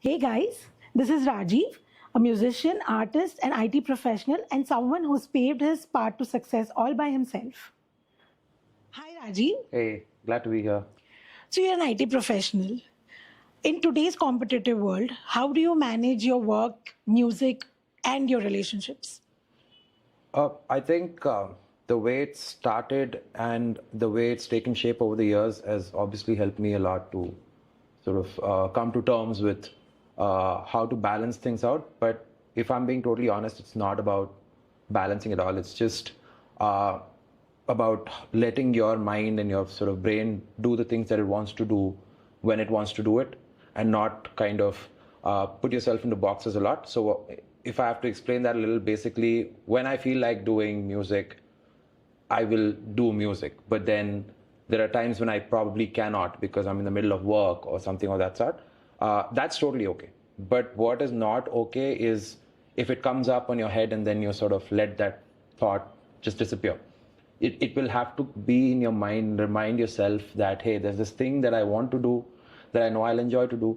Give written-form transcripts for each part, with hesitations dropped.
Hey guys, this is Rajiv, a musician, artist, and IT professional, and someone who's paved his path to success all by himself. Hi Rajiv. Hey, glad to be here. So you're an IT professional. In today's competitive world, how do you manage your work, music, and your relationships? I think the way it started and the way it's taken shape over the years has obviously helped me a lot to sort of come to terms with how to balance things out. But if I'm being totally honest, it's not about balancing at all. It's just about letting your mind and your sort of brain do the things that it wants to do when it wants to do it, and not kind of put yourself into boxes a lot. So if I have to explain that a little, basically, when I feel like doing music, I will do music. But then there are times when I probably cannot because I'm in the middle of work or something of that sort. That's totally okay. But what is not okay is if it comes up on your head and then you sort of let that thought just disappear. It will have to be in your mind, remind yourself that, hey, there's this thing that I want to do, that I know I'll enjoy to do,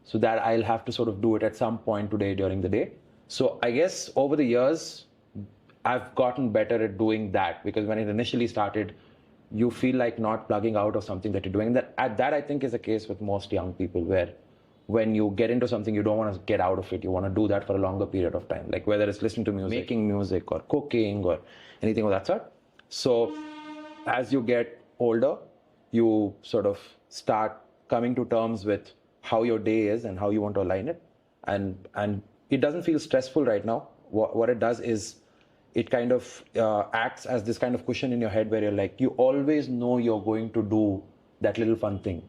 so that I'll have to sort of do it at some point today during the day. So I guess over the years, I've gotten better at doing that, because when it initially started, you feel like not plugging out of something that you're doing. That I think is the case with most young people, where when you get into something, you don't want to get out of it. You want to do that for a longer period of time, like whether it's listening to music, making music, or cooking, or anything of that sort. So as you get older, you sort of start coming to terms with how your day is and how you want to align it. And it doesn't feel stressful right now. What it does is it kind of acts as this kind of cushion in your head, where you're like, you always know you're going to do that little fun thing.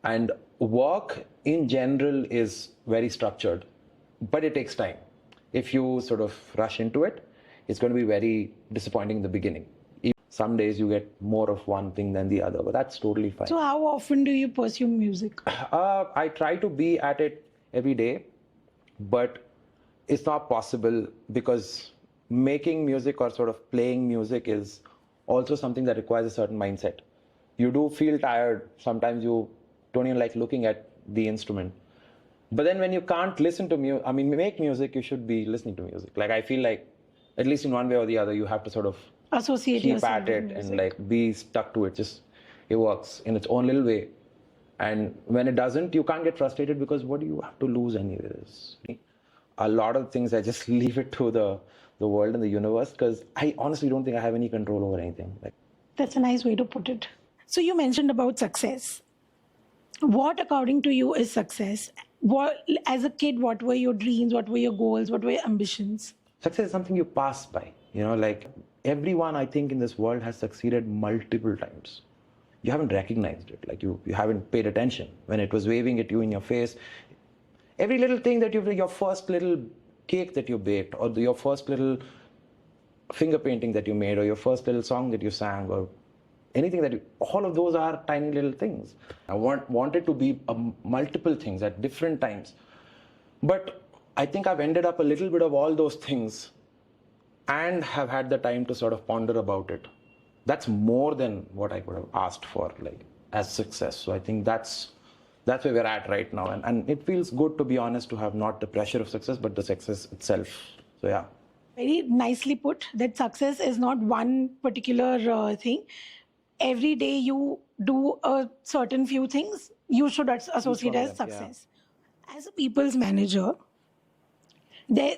And work in general is very structured, but it takes time. If you sort of rush into it, it's going to be very disappointing in the beginning. Some days you get more of one thing than the other, but that's totally fine. So, how often do you pursue music? I try to be at it every day, but it's not possible, because making music or sort of playing music is also something that requires a certain mindset. You do feel tired. Sometimes you don't even like looking at the instrument. But then when you can't listen to music, make music, you should be listening to music. Like, I feel like, at least in one way or the other, you have to sort of Associate keep yourself at with it music. and like be stuck to it. Just, it works in its own little way. And when it doesn't, you can't get frustrated, because what do you have to lose anyways? A lot of things I just leave it to the world and the universe, because I honestly don't think I have any control over anything. Like, That's a nice way to put it. So you mentioned about success. What, according to you, is success? What, as a kid, what were your dreams? What were your goals? What were your ambitions? success is something you pass by. Like, everyone I think in this world has succeeded multiple times. You haven't recognized it. Like, you haven't paid attention when it was waving at you in your face. Every little thing that your first little cake that you baked, or your first little finger painting that you made, or your first little song that you sang, or anything all of those are tiny little things. I wanted to be multiple things at different times. But I think I've ended up a little bit of all those things, and have had the time to sort of ponder about it. That's more than what I would have asked for, like, as success. So I think that's where we're at right now. And it feels good, to be honest, to have not the pressure of success, but the success itself. So yeah. Very nicely put, that success is not one particular thing. Every day you do a certain few things, you should associate as them, yeah. success. As a people's manager, there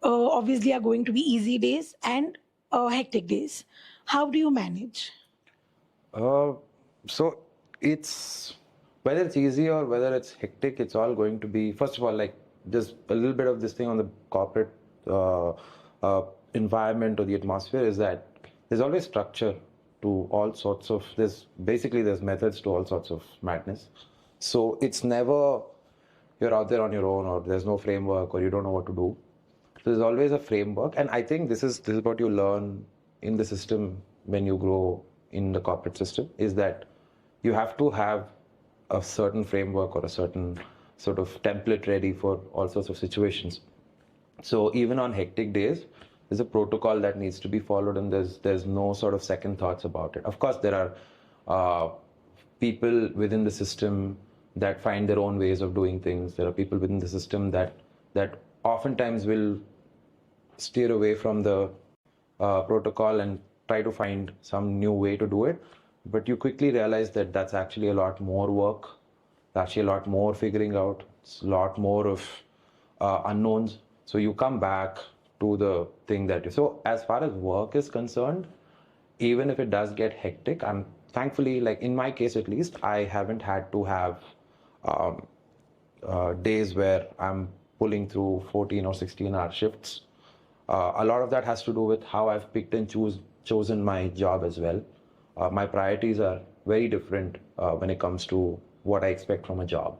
obviously are going to be easy days and hectic days. How do you manage? So it's, whether it's easy or whether it's hectic, it's all going to be, first of all, like, there's a little bit of this thing on the corporate environment or the atmosphere, is that there's always structure to all sorts of, there's methods to all sorts of madness. So it's never you're out there on your own, or there's no framework, or you don't know what to do. So there's always a framework. And I think this is what you learn in the system when you grow in the corporate system, is that you have to have a certain framework or a certain sort of template ready for all sorts of situations. So even on hectic days, there's a protocol that needs to be followed, and there's no sort of second thoughts about it. Of course, there are people within the system that find their own ways of doing things. There are people within the system that oftentimes will steer away from the protocol and try to find some new way to do it. But you quickly realize that that's actually a lot more work. It's actually a lot more figuring out. It's a lot more of unknowns. So you come back to the thing that you. So as far as work is concerned, even if it does get hectic, I'm thankfully, like in my case at least, I haven't had to have days where I'm pulling through 14 or 16-hour shifts. A lot of that has to do with how I've picked and chosen my job as well. My priorities are very different when it comes to what I expect from a job.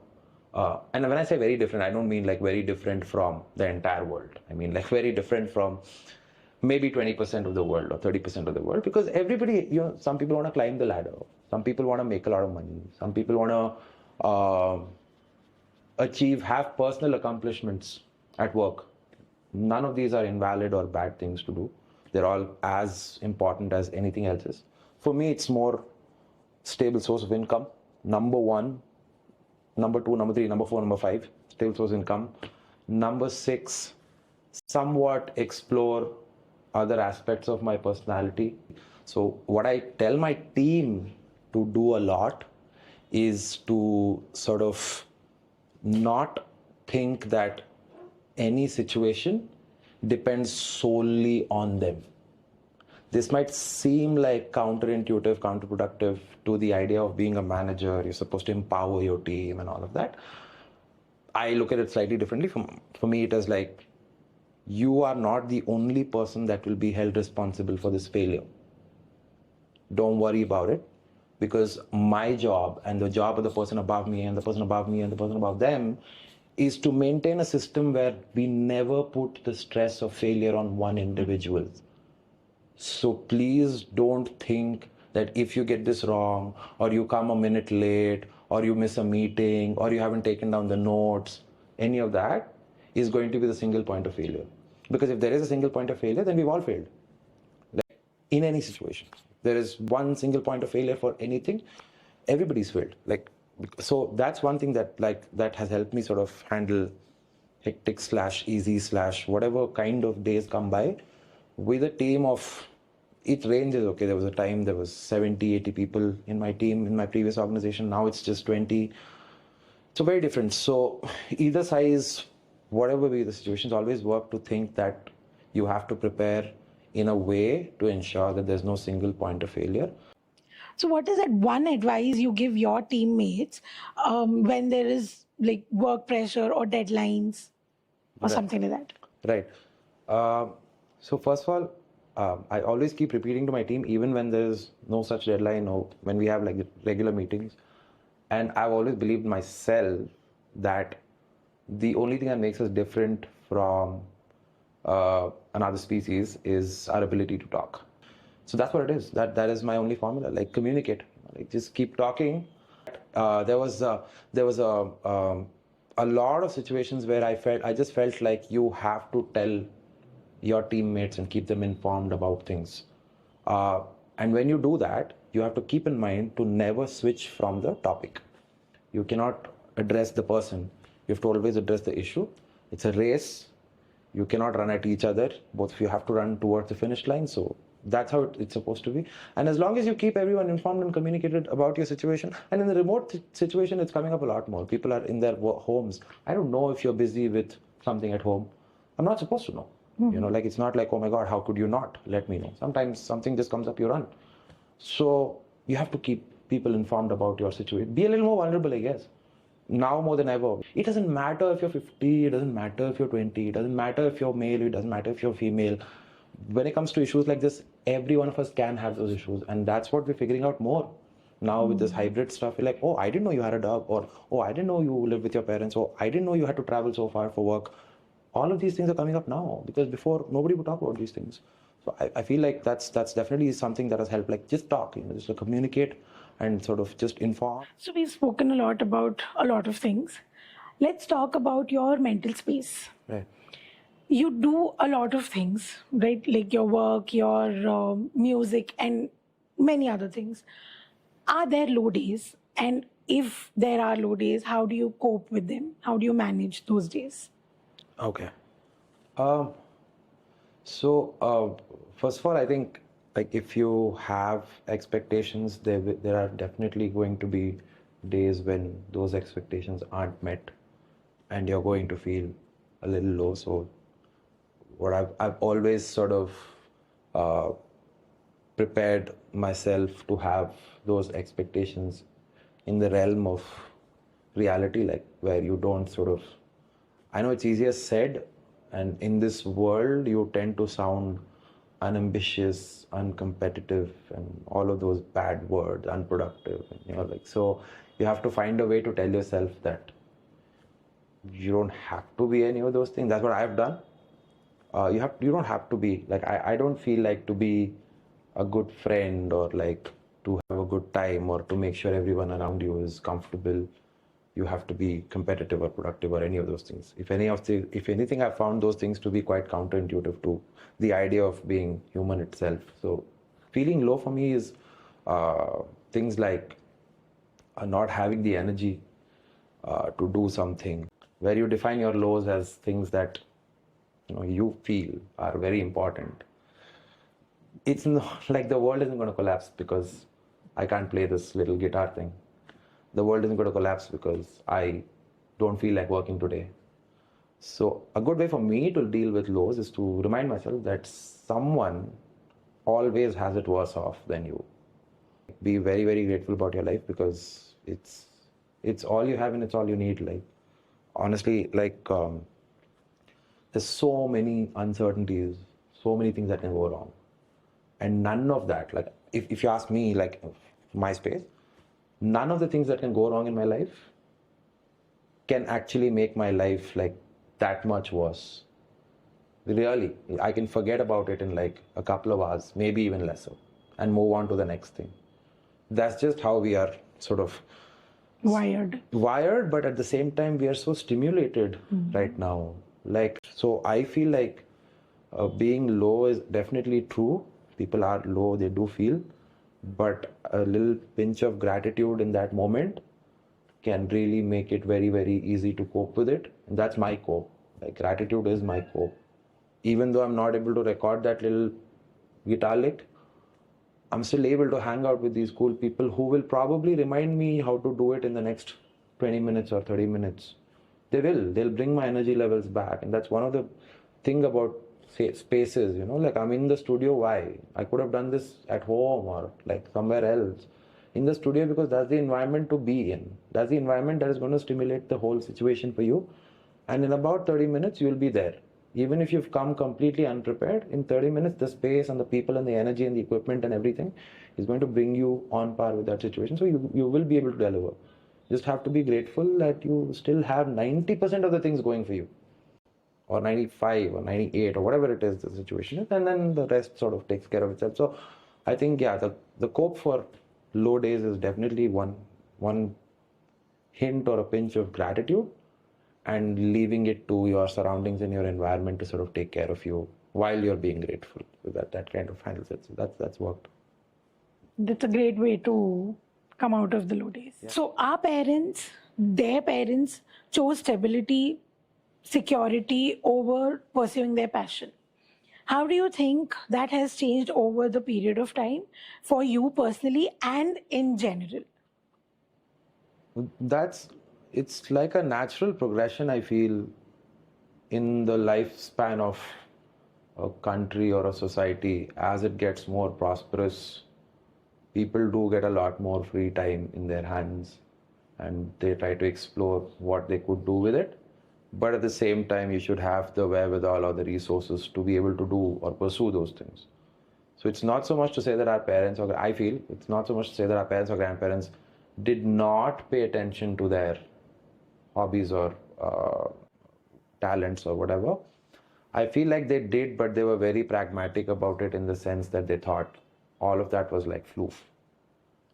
And when I say very different, I don't mean like very different from the entire world. I mean like very different from maybe 20% of the world or 30% of the world, because everybody, some people want to climb the ladder. Some people want to make a lot of money. Some people want to have personal accomplishments at work. None of these are invalid or bad things to do. They're all as important as anything else is. For me, it's more stable source of income. Number one, number two, number three, number four, number five, stable source income. Number six, somewhat explore other aspects of my personality. So what I tell my team to do a lot is to sort of not think that any situation depends solely on them. This might seem like counterintuitive, counterproductive to the idea of being a manager. You're supposed to empower your team and all of that. I look at it slightly differently. For me, it is like, you are not the only person that will be held responsible for this failure. Don't worry about it, because my job and the job of the person above me and the person above me and the person above them is to maintain a system where we never put the stress of failure on one individual. So please don't think that if you get this wrong, or you come a minute late, or you miss a meeting, or you haven't taken down the notes, any of that is going to be the single point of failure. Because if there is a single point of failure, then we've all failed. Like in any situation, there is one single point of failure for anything, everybody's failed. So that's one thing that has helped me sort of handle hectic / easy / whatever kind of days come by with a team of, it ranges. Okay, there was a time there was 70, 80 people in my team in my previous organization. Now it's just 20. So very different. So either size, whatever be the situations, always work to think that you have to prepare in a way to ensure that there's no single point of failure. So what is that one advice you give your teammates when there is like work pressure or deadlines or something like that? Right. So first of all, I always keep repeating to my team, even when there's no such deadline or when we have like regular meetings. And I've always believed myself that the only thing that makes us different from another species is our ability to talk. So that's what it is. That is my only formula. Like, communicate. Like, just keep talking. There was a lot of situations where I just felt like you have to tell your teammates and keep them informed about things. And when you do that, you have to keep in mind to never switch from the topic. You cannot address the person. You have to always address the issue. It's a race. You cannot run at each other. Both of you have to run towards the finish line. So that's how it's supposed to be. And as long as you keep everyone informed and communicated about your situation, and in the remote situation, it's coming up a lot more. People are in their homes. I don't know if you're busy with something at home. I'm not supposed to know. Mm-hmm. Like, it's not like, oh my God, how could you not let me know? Sometimes something just comes up, you run. So you have to keep people informed about your situation. Be a little more vulnerable, I guess. Now more than ever. It doesn't matter if you're 50, it doesn't matter if you're 20, it doesn't matter if you're male, it doesn't matter if you're female. When it comes to issues like this, every one of us can have those issues. And that's what we're figuring out more. Now with this hybrid stuff, you're like, oh, I didn't know you had a dog, or oh, I didn't know you live with your parents, or I didn't know you had to travel so far for work. All of these things are coming up now, because before nobody would talk about these things. So I feel like that's definitely something that has helped. Like, just talk, just to communicate and sort of just inform. So we've spoken a lot about a lot of things. Let's talk about your mental space. Right. You do a lot of things, right? Like your work, your music, and many other things. Are there low days? And if there are low days, how do you cope with them? How do you manage those days? Okay. Um, First of all, I think like if you have expectations, there are definitely going to be days when those expectations aren't met, and you're going to feel a little low. So, what I've always sort of uh, prepared myself to have those expectations in the realm of reality, like where you don't sort of, I know it's easier said, and in this world you tend to sound unambitious, uncompetitive, and all of those bad words, unproductive, and like, so you have to find a way to tell yourself that you don't have to be any of those things. That's what I've done. You don't have to be like, I don't feel like to be a good friend or like to have a good time or to make sure everyone around you is comfortable. You have to be competitive or productive or any of those things. If anything, I found those things to be quite counterintuitive to the idea of being human itself. So feeling low for me is things like not having the energy to do something, where you define your lows as things that you feel are very important. It's not like the world isn't going to collapse because I can't play this little guitar thing. The world isn't going to collapse because I don't feel like working today. So a good way for me to deal with lows is to remind myself that someone always has it worse off than you. Be very, very grateful about your life because it's all you have and it's all you need. Like honestly, like there's so many uncertainties, so many things that can go wrong. And none of that, like if you ask me, like my space, none of the things that can go wrong in my life can actually make my life like that much worse. Really, I can forget about it in like a couple of hours, maybe even lesser, and move on to the next thing. That's just how we are sort of wired, but at the same time, we are so stimulated right now. Like, so I feel like being low is definitely true. People are low, they do feel, but a little pinch of gratitude in that moment can really make it very, very easy to cope with it. And that's my cope. Like gratitude is my cope. Even though I'm not able to record that little guitar lick, I'm still able to hang out with these cool people who will probably remind me how to do it in the next 20 minutes or 30 minutes. They'll bring my energy levels back. And that's one of the thing about spaces, like I'm in the studio. Why? I could have done this at home or like somewhere else. In the studio because that's the environment to be in. That's the environment that is going to stimulate the whole situation for you. And in about 30 minutes, you'll be there. Even if you've come completely unprepared, in 30 minutes, the space and the people and the energy and the equipment and everything is going to bring you on par with that situation. So you will be able to deliver. You just have to be grateful that you still have 90% of the things going for you, or 95 or 98 or whatever it is the situation is, and then the rest sort of takes care of itself. So I think, yeah, the cope for low days is definitely one hint or a pinch of gratitude, and leaving it to your surroundings and your environment to sort of take care of you while you're being grateful. So that kind of handles it. So that's worked. That's a great way to come out of the low days. Yeah. So their parents chose stability, security over pursuing their passion. How do you think that has changed over the period of time for you personally and in general? It's like a natural progression, I feel, in the lifespan of a country or a society. As it gets more prosperous, people do get a lot more free time in their hands and they try to explore what they could do with it. But at the same time, you should have the wherewithal or the resources to be able to do or pursue those things. So it's not so much to say that our parents, or I feel, it's not so much to say that our parents or grandparents did not pay attention to their hobbies or talents or whatever. I feel like they did, but they were very pragmatic about it in the sense that they thought all of that was like floof.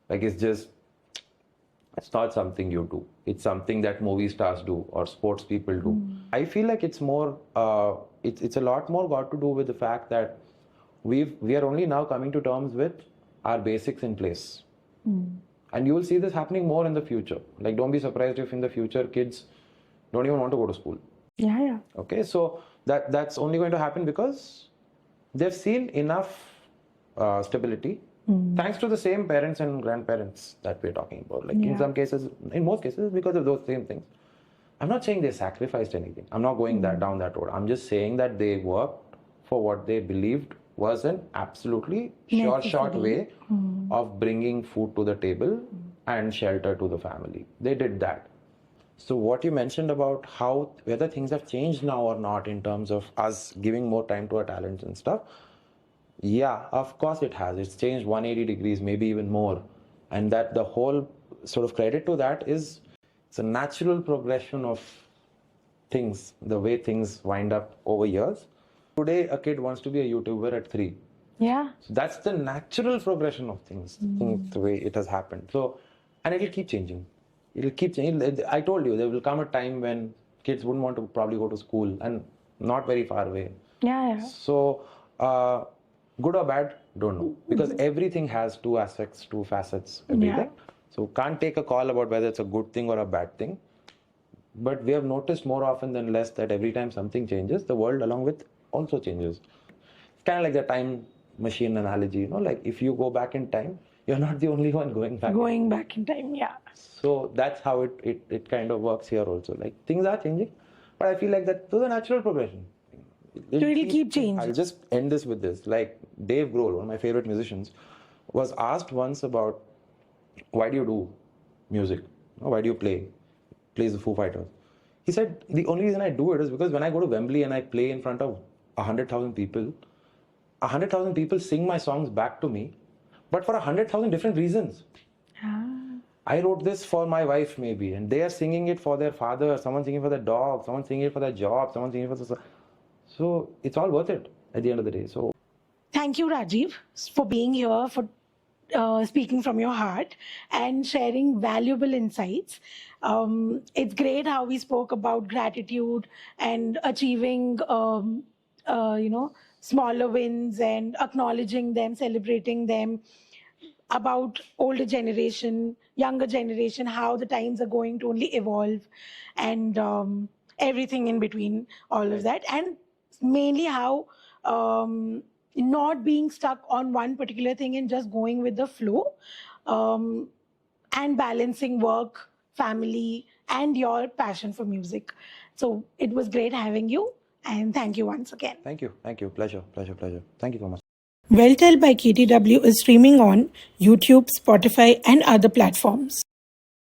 Like it's not something you do. It's something that movie stars do or sports people do. I feel like it's more, it's a lot more got to do with the fact that we are only now coming to terms with our basics in place. And you will see this happening more in the future. Like, don't be surprised if in the future kids don't even want to go to school. Yeah. Okay, so that's only going to happen because they've seen enough stability, thanks to the same parents and grandparents that we're talking about. Like in some cases, in most cases, because of those same things. I'm not saying they sacrificed anything. I'm not going down that road. I'm just saying that they worked for what they believed was an absolutely short way of bringing food to the table and shelter to the family. They did that. So what you mentioned about how whether things have changed now or not in terms of us giving more time to our talents and stuff, yeah, of course it has. It's changed 180 degrees, maybe even more. And that the whole sort of credit to that is it's a natural progression of things, the way things wind up over years. Today, a kid wants to be a YouTuber at 3. Yeah. So that's the natural progression of things, the way it has happened. So, and it'll keep changing. It'll keep changing. I told you, there will come a time when kids wouldn't want to probably go to school and not very far away. Yeah. So, good or bad, don't know. Because everything has two aspects, two facets, everything. So, can't take a call about whether it's a good thing or a bad thing. But we have noticed more often than less that every time something changes, the world along with also changes. It's kind of like the time machine analogy, like if you go back in time, you're not the only one going back. Going back in time, yeah. So that's how it kind of works here also. Like things are changing, but I feel like that those are natural progression. It'll keep changing. I'll just end this with this. Like Dave Grohl, one of my favorite musicians, was asked once about why do you do music? Why do you play? Plays the Foo Fighters. He said, the only reason I do it is because when I go to Wembley and I play in front of 100,000 people, 100,000 people sing my songs back to me, but for 100,000 different reasons. I wrote this for my wife maybe, and they are singing it for their father, someone singing it for their dog, someone singing it for their job, someone singing it for the... So it's all worth it at the end of the day. So thank you, Rajiv, for being here, for speaking from your heart and sharing valuable insights. It's great how we spoke about gratitude and achieving, smaller wins and acknowledging them, celebrating them, about older generation, younger generation, how the times are going to only evolve, and everything in between, all of that. And mainly how not being stuck on one particular thing and just going with the flow, and balancing work, family, and your passion for music. So it was great having you, and thank you once again. thank you. Pleasure. Thank you so much. Well Tell by KTW is streaming on YouTube, Spotify, and other platforms.